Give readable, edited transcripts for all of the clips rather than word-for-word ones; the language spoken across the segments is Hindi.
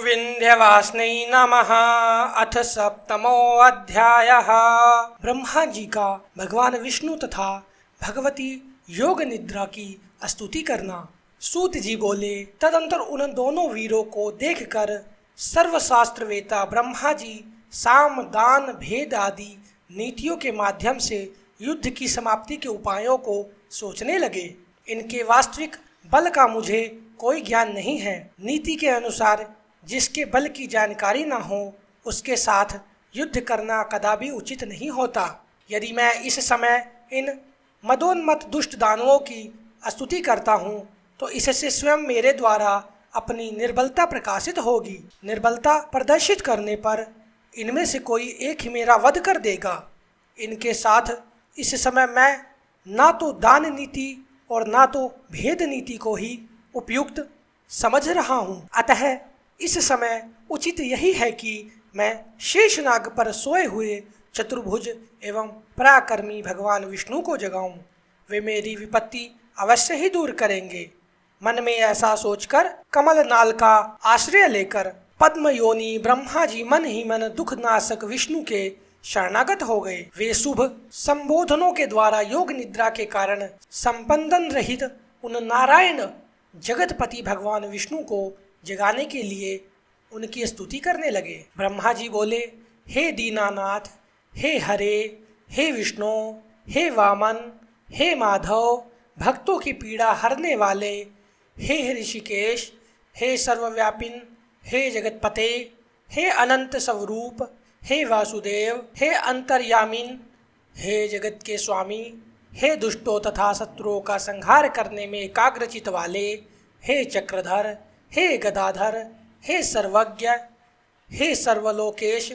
विंध्यवासिनी नमः। अथ सप्तमोऽध्यायः। ब्रह्मा जी का भगवान विष्णु तथा भगवती योग निद्रा की स्तुति करना। सूत जी बोले, तदंतर उन दोनों वीरों को देखकर सर्वशास्त्रवेता ब्रह्मा जी साम दान भेद आदि नीतियों के माध्यम से युद्ध की समाप्ति के उपायों को सोचने लगे। इनके वास्तविक बल का मुझे कोई ज्ञान नहीं है। नीति के अनुसार जिसके बल की जानकारी न हो उसके साथ युद्ध करना कदापि उचित नहीं होता। यदि मैं इस समय इन मदोन्मत्त दुष्ट दानवों की स्तुति करता हूँ तो इससे स्वयं मेरे द्वारा अपनी निर्बलता प्रकाशित होगी। निर्बलता प्रदर्शित करने पर इनमें से कोई एक ही मेरा वध कर देगा। इनके साथ इस समय मैं ना तो दान नीति और ना तो भेद नीति को ही उपयुक्त समझ रहा हूँ। अतः इस समय उचित यही है कि मैं शेषनाग पर सोए हुए चतुर्भुज एवं पराक्रमी भगवान विष्णु को जगाऊं। वे मेरी विपत्ति अवश्य ही दूर करेंगे। मन में ऐसा सोचकर कमल नाल का आश्रय लेकर पद्म योनि ब्रह्मा जी मन ही मन दुख नाशक विष्णु के शरणागत हो गए। वे शुभ संबोधनों के द्वारा योग निद्रा के कारण संपंदन रहित उन नारायण जगतपति भगवान विष्णु को जगाने के लिए उनकी स्तुति करने लगे। ब्रह्मा जी बोले, हे दीनानाथ, हे हरे, हे विष्णु, हे वामन, हे माधव, भक्तों की पीड़ा हरने वाले, हे ऋषिकेश, हे सर्वव्यापिन, हे जगतपते, हे अनंत स्वरूप, हे वासुदेव, हे अंतर्यामिन, हे जगत के स्वामी, हे दुष्टों तथा शत्रुओं का संहार करने में एकाग्रचित वाले, हे चक्रधर, हे गदाधर, हे सर्वज्ञ, हे सर्वलोकेश,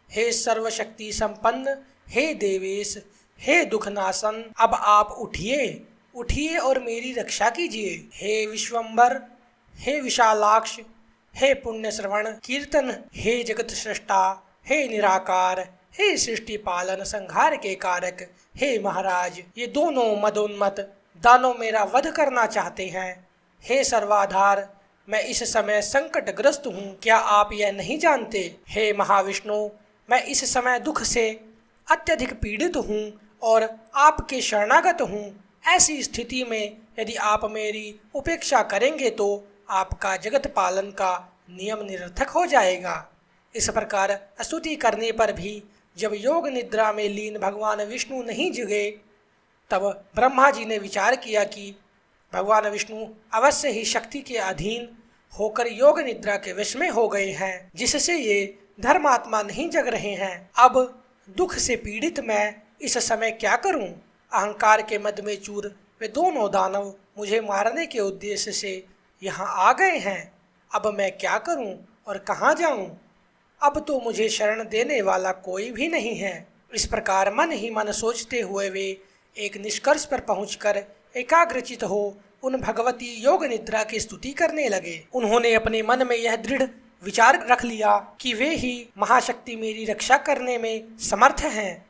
हे सर्वशक्ति संपन्न, हे देवेश, हे दुखनाशन, अब आप उठिए उठिए और मेरी रक्षा कीजिए। हे विश्वम्बर, हे विशालाक्ष, हे पुण्य श्रवण कीर्तन, हे जगत सृष्टा, हे निराकार, हे सृष्टि पालन संहार के कारक, हे महाराज, ये दोनों मदोन्मत्त दानव मेरा वध करना चाहते हैं। हे सर्वाधार, मैं इस समय संकटग्रस्त हूँ, क्या आप यह नहीं जानते? हे महाविष्णु, मैं इस समय दुख से अत्यधिक पीड़ित हूँ और आपके शरणागत हूँ। ऐसी स्थिति में यदि आप मेरी उपेक्षा करेंगे तो आपका जगत पालन का नियम निरर्थक हो जाएगा। इस प्रकार स्तुति करने पर भी जब योग निद्रा में लीन भगवान विष्णु नहीं जगे तब ब्रह्मा जी ने विचार किया कि भगवान विष्णु अवश्य ही शक्ति के अधीन होकर योग निद्रा के वश में हो गए हैं, जिससे ये धर्मात्मा नहीं जग रहे हैं। अब दुख से पीड़ित मैं इस समय क्या करूं? अहंकार के मद में चूर वे दोनों दानव मुझे मारने के उद्देश्य से यहाँ आ गए हैं। अब मैं क्या करूं और कहाँ जाऊं? अब तो मुझे शरण देने वाला कोई भी नहीं है। इस प्रकार मन ही मन सोचते हुए वे एक निष्कर्ष पर पहुंचकर एकाग्रचित हो उन भगवती योग निद्रा की स्तुति करने लगे। उन्होंने अपने मन में यह दृढ़ विचार रख लिया कि वे ही महाशक्ति मेरी रक्षा करने में समर्थ हैं,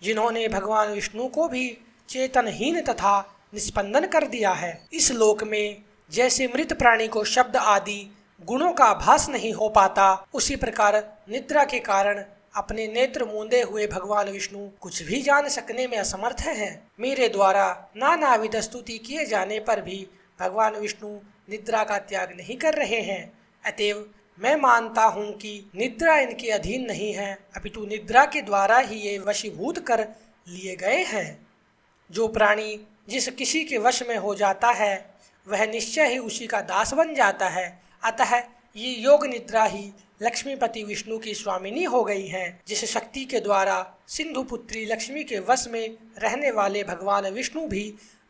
जिन्होंने भगवान विष्णु को भी चेतनहीन तथा निस्पंदन कर दिया है। इस लोक में जैसे मृत प्राणी को शब्द आदि गुणों का आभास नहीं हो पाता, उसी प्रकार निद्रा के कारण अपने नेत्र मूंदे हुए भगवान विष्णु कुछ भी जान सकने में असमर्थ हैं। मेरे द्वारा नानाविध स्तुति किए जाने पर भी भगवान विष्णु निद्रा का त्याग नहीं कर रहे हैं। अतएव मैं मानता हूँ कि निद्रा इनके अधीन नहीं है, अपितु निद्रा के द्वारा ही ये वशीभूत कर लिए गए हैं। जो प्राणी जिस किसी के वश में हो जाता है वह निश्चय ही उसी का दास बन जाता है। अतः ये योग निद्रा ही लक्ष्मीपति विष्णु की स्वामिनी हो गई हैं, जिस शक्ति के द्वारा सिंधु पुत्री लक्ष्मी के वश में रहने वाले भगवान विष्णु भी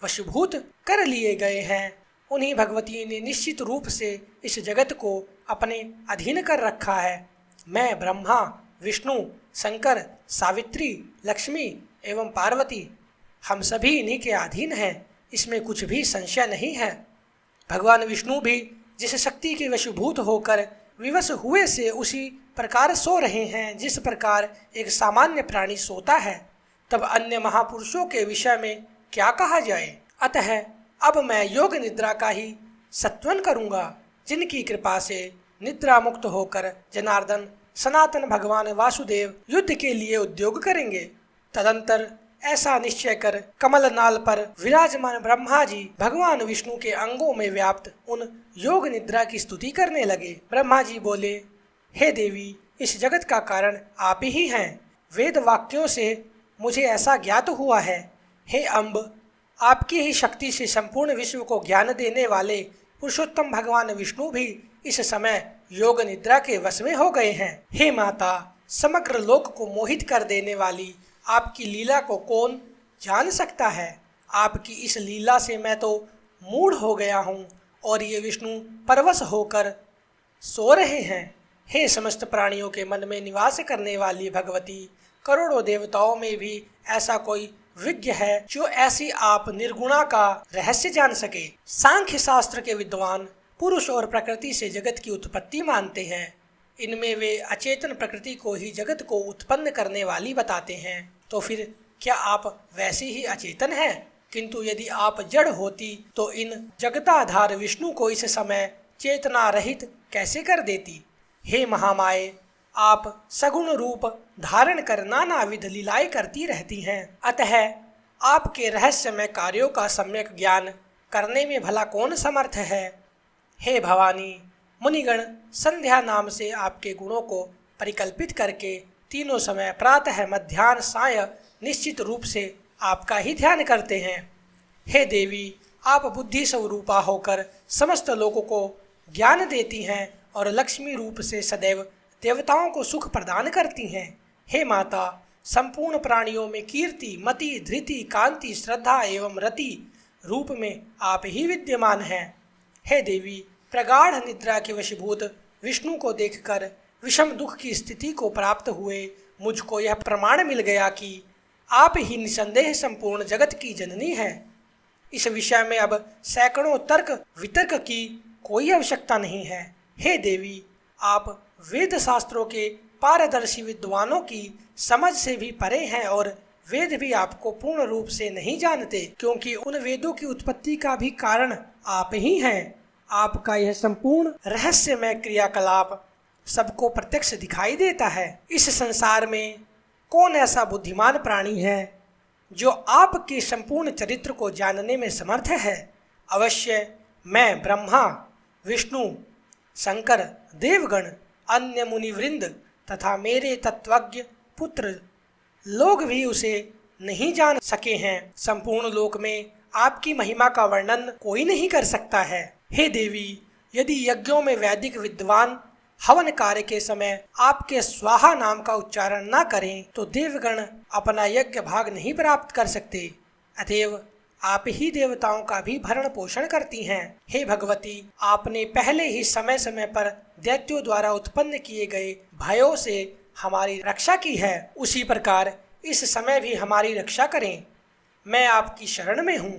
वशीभूत कर लिए गए हैं। उन्हीं भगवती ने निश्चित रूप से इस जगत को अपने अधीन कर रखा है। मैं ब्रह्मा, विष्णु, शंकर, सावित्री, लक्ष्मी एवं पार्वती हम सभी इन्हीं के अधीन हैं, इसमें कुछ भी संशय नहीं है। भगवान विष्णु भी जिस शक्ति के वशीभूत होकर विवश हुए से उसी प्रकार सो रहे हैं जिस प्रकार एक सामान्य प्राणी सोता है। तब अन्य महापुरुषों के विषय में क्या कहा जाए। अतः अब मैं योग निद्रा का ही सत्वन करूँगा, जिनकी कृपा से निद्रा मुक्त होकर जनार्दन सनातन भगवान वासुदेव युद्ध के लिए उद्योग करेंगे। तदंतर ऐसा निश्चय कर कमल नाल पर विराजमान ब्रह्मा जी भगवान विष्णु के अंगों में व्याप्त उन योग निद्रा की स्तुति करने लगे। ब्रह्मा जी बोले, हे देवी, इस जगत का कारण आप ही हैं। वेद वाक्यों से मुझे ऐसा ज्ञात हुआ है। हे अम्ब, आपकी ही शक्ति से संपूर्ण विश्व को ज्ञान देने वाले पुरुषोत्तम भगवान विष्णु भी इस समय योग निद्रा के वश में हो गए हैं। हे माता, समग्र लोक को मोहित कर देने वाली आपकी लीला को कौन जान सकता है। आपकी इस लीला से मैं तो मूढ़ हो गया हूँ और ये विष्णु परवश होकर सो रहे हैं। हे समस्त प्राणियों के मन में निवास करने वाली भगवती, करोड़ों देवताओं में भी ऐसा कोई विज्ञ है जो ऐसी आप निर्गुणा का रहस्य जान सके। सांख्य शास्त्र के विद्वान पुरुष और प्रकृति से जगत की उत्पत्ति मानते हैं। इनमें वे अचेतन प्रकृति को ही जगत को उत्पन्न करने वाली बताते हैं। तो फिर क्या आप वैसे ही अचेतन हैं? किंतु यदि आप जड़ होती तो इन जगताधार विष्णु को इस समय चेतना रहित कैसे कर देती। हे महामाये, आप सगुण रूप धारण कर नानाविध लीलाएं करती रहती हैं। अतः आपके रहस्यमय कार्यों का सम्यक ज्ञान करने में भला कौन समर्थ है। हे भवानी, मुनिगण संध्या नाम से आपके गुणों को परिकल्पित करके तीनों समय प्रातः मध्याह्न साय निश्चित रूप से आपका ही ध्यान करते हैं। हे देवी, आप बुद्धि स्वरूपा होकर समस्त लोगों को ज्ञान देती हैं और लक्ष्मी रूप से सदैव देवताओं को सुख प्रदान करती हैं। हे माता, संपूर्ण प्राणियों में कीर्ति, मति, धृति, कांति, श्रद्धा एवं रति रूप में आप ही विद्यमान हैं। हे देवी, प्रगाढ़ निद्रा के वशीभूत विष्णु को देखकर विषम दुख की स्थिति को प्राप्त हुए मुझको यह प्रमाण मिल गया कि आप ही निसंदेह संपूर्ण जगत की जननी हैं। इस विषय में अब सैकड़ों तर्क वितर्क की कोई आवश्यकता नहीं है। हे देवी, आप वेद शास्त्रों के पारदर्शी विद्वानों की समझ से भी परे हैं और वेद भी आपको पूर्ण रूप से नहीं जानते, क्योंकि उन वेदों की उत्पत्ति का भी कारण आप ही हैं। आपका यह संपूर्ण रहस्यमय क्रियाकलाप सबको प्रत्यक्ष दिखाई देता है। इस संसार में कौन ऐसा बुद्धिमान प्राणी है जो आपके संपूर्ण चरित्र को जानने में समर्थ है। अवश्य मैं ब्रह्मा, विष्णु, शंकर, देवगण, अन्य मुनिवृंद तथा मेरे तत्वज्ञ पुत्र लोग भी उसे नहीं जान सके हैं। संपूर्ण लोक में आपकी महिमा का वर्णन कोई नहीं कर सकता है। हे देवी, यदि यज्ञों में वैदिक विद्वान हवन कार्य के समय आपके स्वाहा नाम का उच्चारण न करें तो देवगण अपना यज्ञ भाग नहीं प्राप्त कर सकते। अतएव आप ही देवताओं का भी भरण पोषण करती हैं। हे भगवती, आपने पहले ही समय समय पर दैत्यों द्वारा उत्पन्न किए गए भयों से हमारी रक्षा की है, उसी प्रकार इस समय भी हमारी रक्षा करें। मैं आपकी शरण में हूँ।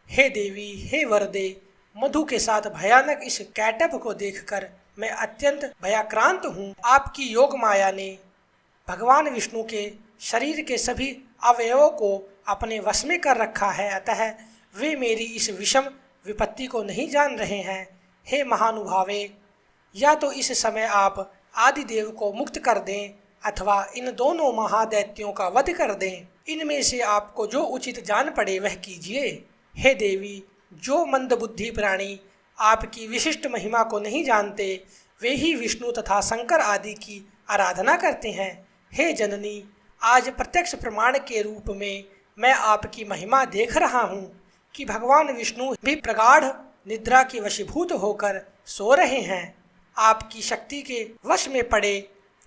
हे देवी, हे वरदे, मधु के साथ भयानक इस कैटअप को देखकर मैं अत्यंत भयाक्रांत हूँ। आपकी योग माया ने भगवान विष्णु के शरीर के सभी अवयवों को अपने वश में कर रखा है, अतः वे मेरी इस विषम विपत्ति को नहीं जान रहे हैं। हे महानुभावे, या तो इस समय आप आदिदेव को मुक्त कर दें अथवा इन दोनों महादैत्यों का वध कर दें। इनमें से आपको जो उचित जान पड़े वह कीजिए। हे देवी, जो मंदबुद्धि प्राणी आपकी विशिष्ट महिमा को नहीं जानते वे ही विष्णु तथा शंकर आदि की आराधना करते हैं। हे जननी, आज प्रत्यक्ष प्रमाण के रूप में मैं आपकी महिमा देख रहा हूँ कि भगवान विष्णु भी प्रगाढ़ निद्रा के वशीभूत होकर सो रहे हैं। आपकी शक्ति के वश में पड़े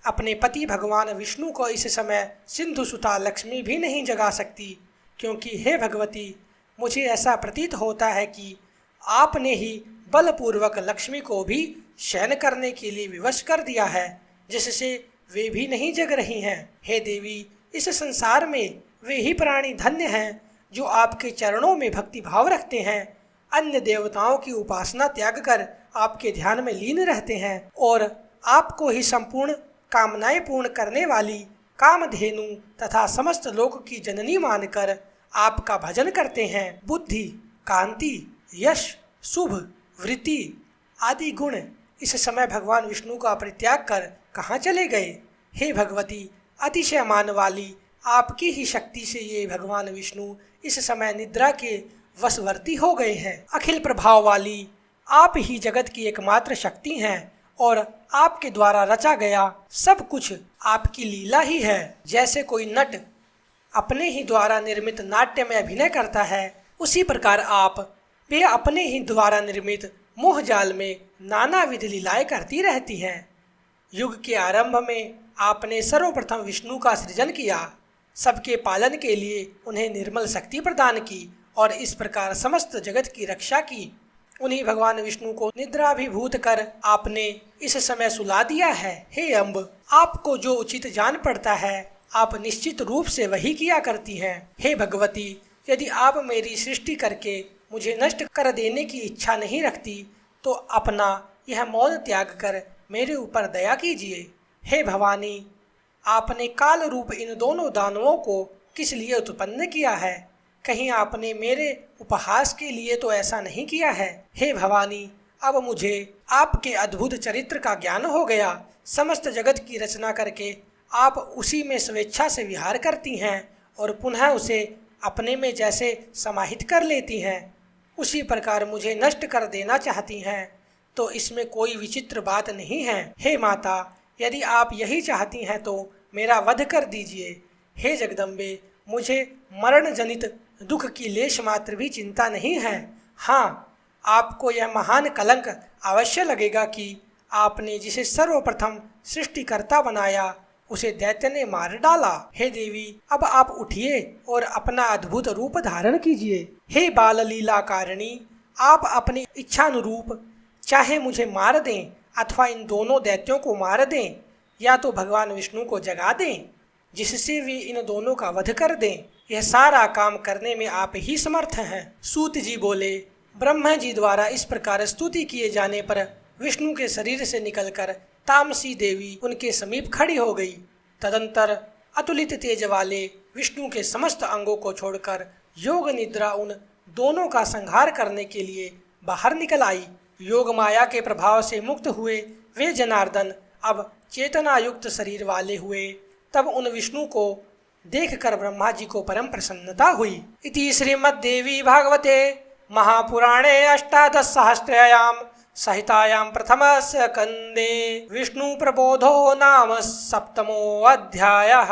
अपने पति भगवान विष्णु को इस समय सिंधु सुता लक्ष्मी भी नहीं जगा सकती, क्योंकि हे भगवती, मुझे ऐसा प्रतीत होता है कि आपने ही बलपूर्वक लक्ष्मी को भी शयन करने के लिए विवश कर दिया है, जिससे वे भी नहीं जग रही हैं। हे देवी, इस संसार में वे ही प्राणी धन्य हैं जो आपके चरणों में भक्ति भाव रखते हैं, अन्य देवताओं की उपासना त्याग कर आपके ध्यान में लीन रहते हैं और आपको ही संपूर्ण कामनाएं पूर्ण करने वाली कामधेनु तथा समस्त लोक की जननी मानकर आपका भजन करते हैं। बुद्धि, कांति, यश, शुभ, वृत्ति आदि गुण इस समय भगवान विष्णु का परित्याग कर कहाँ चले गए? हे भगवती, अतिशय मान वाली, आपकी ही शक्ति से ये भगवान विष्णु इस समय निद्रा के वशवर्ती हो गए हैं। अखिल प्रभाव वाली, आप ही जगत की एकमात्र शक्ति हैं और आपके द्वारा रचा गया सब कुछ आपकी लीला ही है। जैसे कोई नट अपने ही द्वारा निर्मित नाट्य में अभिनय करता है, उसी प्रकार आप वे अपने ही द्वारा निर्मित मोह जाल में नानाविध लीलाएं करती रहती हैं। युग के आरंभ में आपने सर्वप्रथम विष्णु का सृजन किया, सबके पालन के लिए उन्हें निर्मल शक्ति प्रदान की और इस प्रकार समस्त जगत की रक्षा की। उन्हीं भगवान विष्णु को निद्राभिभूत कर आपने इस समय सुला दिया है। हे अम्ब, आपको जो उचित जान पड़ता है आप निश्चित रूप से वही किया करती हैं। हे भगवती, यदि आप मेरी सृष्टि करके मुझे नष्ट कर देने की इच्छा नहीं रखती तो अपना यह मौन त्याग कर मेरे ऊपर दया कीजिए। हे भवानी, आपने काल रूप इन दोनों दानवों को किस लिए उत्पन्न किया है? कहीं आपने मेरे उपहास के लिए तो ऐसा नहीं किया है। हे भवानी, अब मुझे आपके अद्भुत चरित्र का ज्ञान हो गया। समस्त जगत की रचना करके आप उसी में स्वेच्छा से विहार करती हैं और पुनः उसे अपने में जैसे समाहित कर लेती हैं, उसी प्रकार मुझे नष्ट कर देना चाहती हैं, तो इसमें कोई विचित्र बात नहीं है। हे माता, यदि आप यही चाहती हैं तो मेरा वध कर दीजिए। हे जगदम्बे, मुझे मरण जनित दुख की लेश मात्र भी चिंता नहीं है। हाँ, आपको यह महान कलंक अवश्य लगेगा कि आपने जिसे सर्वप्रथम सृष्टिकर्ता बनाया उसे दैत्य ने मार डाला। हे देवी, अब आप उठिए और अपना अद्भुत रूप धारण कीजिए। हे बाल लीला कारिणी, आप अपनी इच्छानुरूप चाहे मुझे मार दें अथवा इन दोनों दैत्यों को मार दें, या तो भगवान विष्णु को जगा दें जिससे वे इन दोनों का वध कर दें। यह सारा काम करने में आप ही समर्थ हैं। सूत जी बोले, ब्रह्मा जी द्वारा इस प्रकार स्तुति किए जाने पर विष्णु के शरीर से निकलकर तामसी देवी उनके समीप खड़ी हो गई। तदंतर अतुलित तेज वाले विष्णु के समस्त अंगों को छोड़कर योग निद्रा उन दोनों का संहार करने के लिए बाहर निकल आई। योग माया के प्रभाव से मुक्त हुए वे जनार्दन अब चेतना युक्त शरीर वाले हुए। तब उन विष्णु को देखकर ब्रह्मा जी को परम प्रसन्नता हुई। इति श्रीमद्देवी भागवते महापुराणे अष्टादशसहस्रायां संहितायां प्रथमस्य स्कन्धे विष्णु प्रबोधो नाम सप्तमो अध्यायः।